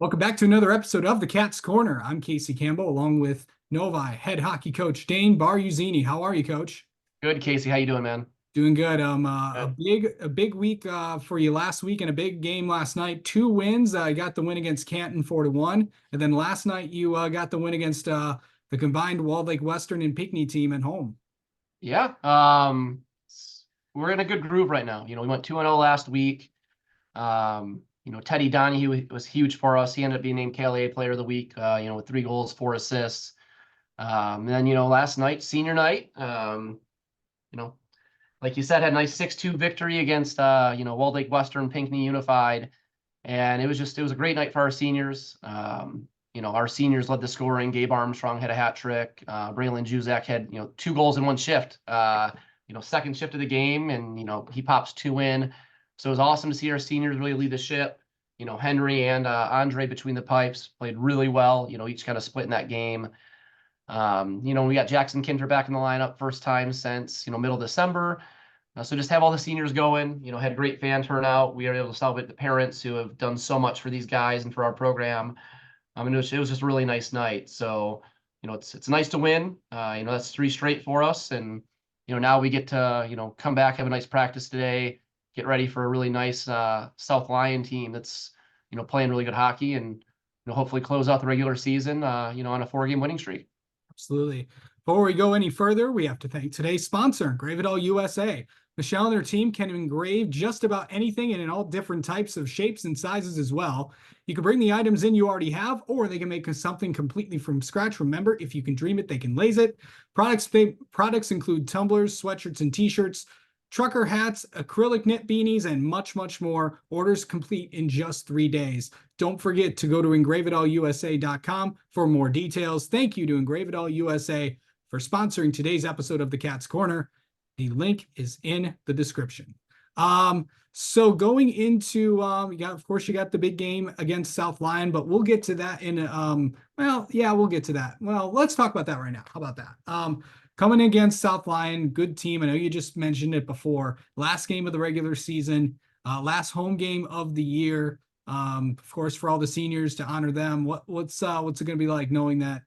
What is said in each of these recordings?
Welcome back to another episode of the Cat's Corner. I'm Casey Campbell, along with Novi head hockey coach Dane Barzini. How are you, Coach? Good, Casey. How you doing, man? Doing good. A Good. big week for you last week and a big game last night. Two wins. I got the win against Canton 4-1, and then last night you got the win against the combined Walled Lake Western and Pinckney team at home. Yeah. We're in a good groove right now. We went 2-0 last week. Teddy Donahue was huge for us. He ended up being named KLA Player of the Week, with 3 goals, 4 assists. And then, last night, senior night, you know, like you said, had a nice 6-2 victory against, Walled Lake Western, Pinckney Unified. And it was a great night for our seniors. Our seniors led the scoring. Gabe Armstrong had a hat trick. Braylon Juzak had, 2 goals in one shift, second shift of the game. And, he pops 2 in. So it was awesome to see our seniors really lead the ship. Henry and Andre between the pipes played really well, each kind of split in that game. We got Jackson Kinter back in the lineup first time since, middle of December. So just have all the seniors going, had great fan turnout. We were able to celebrate the parents who have done so much for these guys and for our program. It was just a really nice night. So, it's nice to win. That's 3 straight for us. And, now we get to, come back, have a nice practice today, get ready for a really nice South Lyon team that's, playing really good hockey and, hopefully close out the regular season, on a 4-game winning streak. Absolutely. Before we go any further, we have to thank today's sponsor, Engrave It All USA. Michelle and her team can engrave just about anything and in all different types of shapes and sizes as well. You can bring the items in you already have, or they can make something completely from scratch. Remember, if you can dream it, they can laze it. Products include tumblers, sweatshirts, and T-shirts, trucker hats, acrylic knit beanies, and much, much more. Orders complete in just 3 days. Don't forget to go to engraveitallusa.com for more details. Thank you to Engrave It All USA for sponsoring today's episode of the Cat's Corner. The link is in the description. So going into, of course, you got the big game against South Lyon, but we'll get to that we'll get to that. Well, let's talk about that right now. How about that? Coming against South Lyon, good team. I know you just mentioned it before. Last game of the regular season, last home game of the year. Of course, for all the seniors to honor them. What's it going to be like knowing that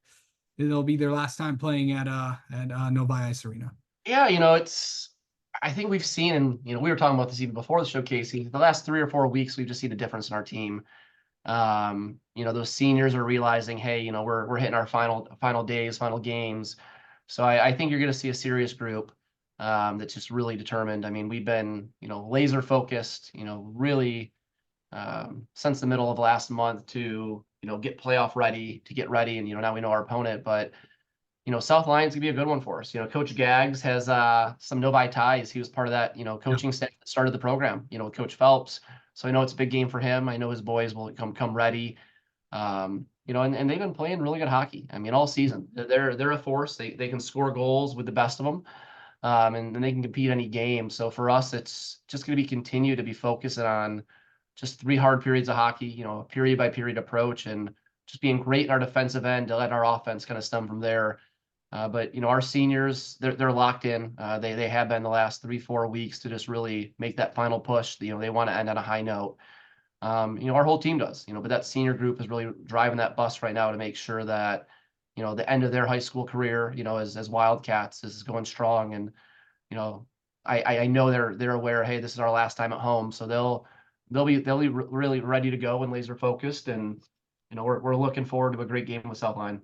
it'll be their last time playing at Novi Ice Arena? Yeah, I think we've seen, and we were talking about this even before the show, Casey. The last 3 or 4 weeks, we've just seen a difference in our team. Those seniors are realizing, hey, we're hitting our final days, final games. So I think you're going to see a serious group that's just really determined. I mean, we've been, laser focused, really since the middle of last month to, get playoff ready, to get ready. And, now we know our opponent, but, South Lyon's gonna be a good one for us. Coach Gags has some Novi ties. He was part of that, coaching staff that started the program, with Coach Phelps. So I know it's a big game for him. I know his boys will come ready. And they've been playing really good hockey. I mean, all season. They're a force. They can score goals with the best of them. And they can compete any game. So for us, it's just going to continue to be focused on just 3 hard periods of hockey, a period by period approach, and just being great in our defensive end to let our offense kind of stem from there. But our seniors, they're locked in. They have been the last 3-4 weeks to just really make that final push. They want to end on a high note. Our whole team does, but that senior group is really driving that bus right now to make sure that, the end of their high school career, as Wildcats is going strong. And, I know they're aware, hey, this is our last time at home. So they'll be really ready to go and laser focused. And, we're looking forward to a great game with South Lyon.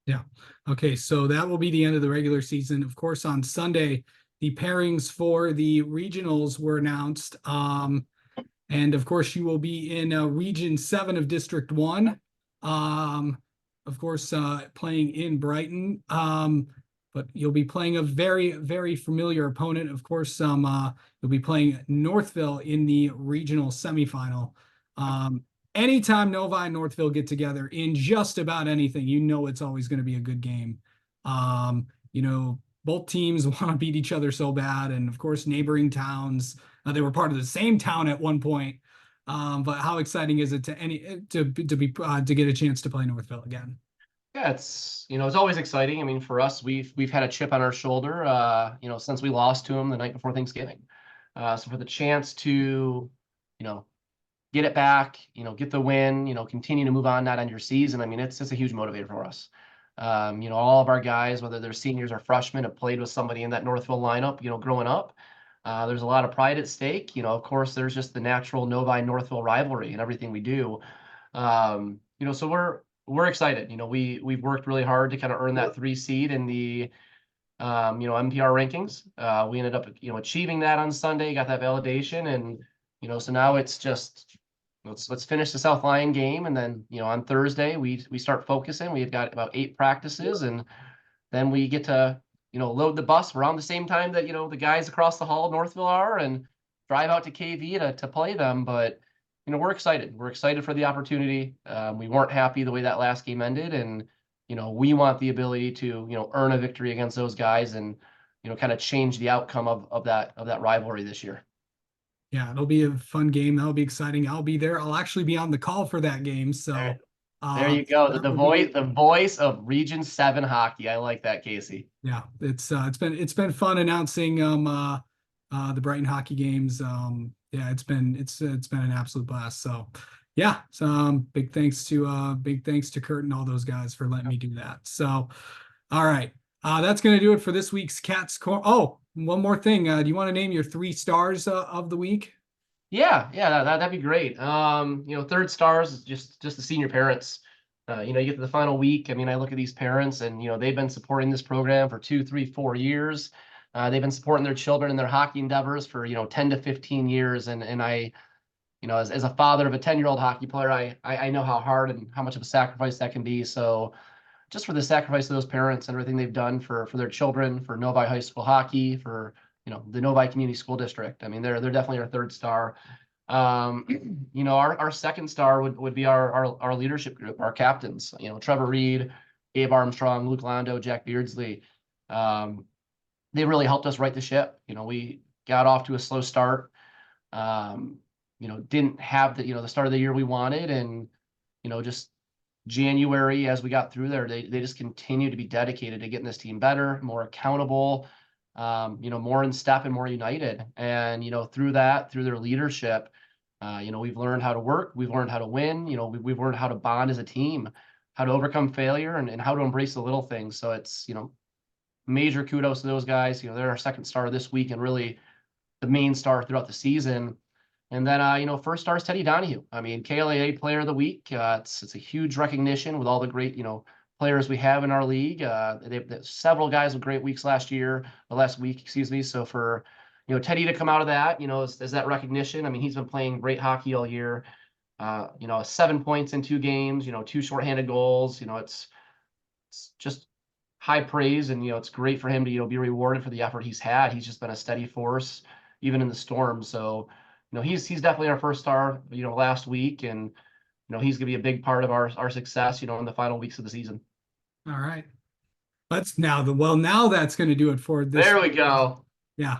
Yeah. Okay. So that will be the end of the regular season. Of course, on Sunday, the pairings for the regionals were announced. And of course, you will be in Region 7 of District 1. Of course, playing in Brighton. But you'll be playing a very, very familiar opponent. Of course, you'll be playing Northville in the regional semifinal. Anytime Novi and Northville get together in just about anything, it's always going to be a good game. Both teams want to beat each other so bad. And of course, neighboring towns, they were part of the same town at one point. But how exciting is it to get a chance to play Northville again? Yeah, it's always exciting. I mean, for us, we've had a chip on our shoulder, since we lost to them the night before Thanksgiving. So for the chance to, get it back, get the win, continue to move on, not end your season. I mean, it's a huge motivator for us. All of our guys, whether they're seniors or freshmen, have played with somebody in that Northville lineup, growing up. There's a lot of pride at stake. Of course, there's just the natural Novi-Northville rivalry and everything we do. So we're excited. We've worked really hard to kind of earn that 3 seed in the MPR rankings. We ended up achieving that on Sunday, got that validation, and so now it's just let's finish the South Lyon game, and then on Thursday we start focusing. We've got about 8 practices, and then we get to load the bus around the same time that the guys across the hall Northville are, and drive out to KV to play them. But we're excited. We're excited for the opportunity. We weren't happy the way that last game ended, and we want the ability to earn a victory against those guys, and kind of change the outcome of that rivalry this year. Yeah, it'll be a fun game. That'll be exciting. I'll be there. I'll actually be on the call for that game. So there you go. The voice of Region 7 hockey. I like that, Casey. Yeah, it's been fun announcing the Brighton hockey games. Yeah, it's been an absolute blast. So yeah, big thanks to Kurt and all those guys for letting me do that. So all right. That's going to do it for this week's Cats Corner. Oh, one more thing. Do you want to name your 3 stars of the week? Yeah, that'd be great. 3rd stars is just the senior parents. You get to the final week. I mean, I look at these parents, and they've been supporting this program for 2, 3, 4 years. They've been supporting their children in their hockey endeavors for 10 to 15 years. And I, as a father of a 10-year-old hockey player, I know how hard and how much of a sacrifice that can be. So just for the sacrifice of those parents and everything they've done for their children, for Novi High School hockey, for the Novi Community School District. I mean, they're definitely our 3rd star. Our 2nd star would be our leadership group, our captains. Trevor Reed, Abe Armstrong, Luke Londo, Jack Beardsley. They really helped us right the ship. We got off to a slow start. Didn't have the start of the year we wanted, and just January, as we got through there, they just continue to be dedicated to getting this team better, more accountable, more in step and more united. And through their leadership, we've learned how to work, we've learned how to win, we've learned how to bond as a team, how to overcome failure, and how to embrace the little things. So it's major kudos to those guys. They're our 2nd star this week, and really the main star throughout the season. And then, 1st star is Teddy Donahue. I mean, KLAA Player of the Week. It's a huge recognition with all the great, players we have in our league. They've several guys with great weeks last week, excuse me. So for, Teddy to come out of that, as that recognition. I mean, he's been playing great hockey all year. 7 points in 2 games, 2 shorthanded goals. It's just high praise, and it's great for him to be rewarded for the effort he's had. He's just been a steady force even in the storm. So he's definitely our 1st star last week, and he's gonna be a big part of our success in the final weeks of the season. All right, now that's going to do it for this. There we go. Yeah,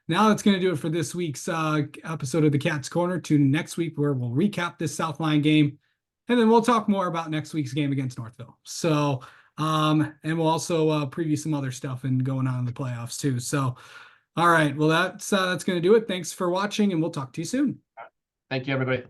now that's going to do it for this week's episode of the Cats Corner. Tune next week, where we'll recap this South Lyon game, and then we'll talk more about next week's game against Northville. So and we'll also preview some other stuff and going on in the playoffs too. So all right, well, that's going to do it. Thanks for watching, and we'll talk to you soon. Thank you, everybody.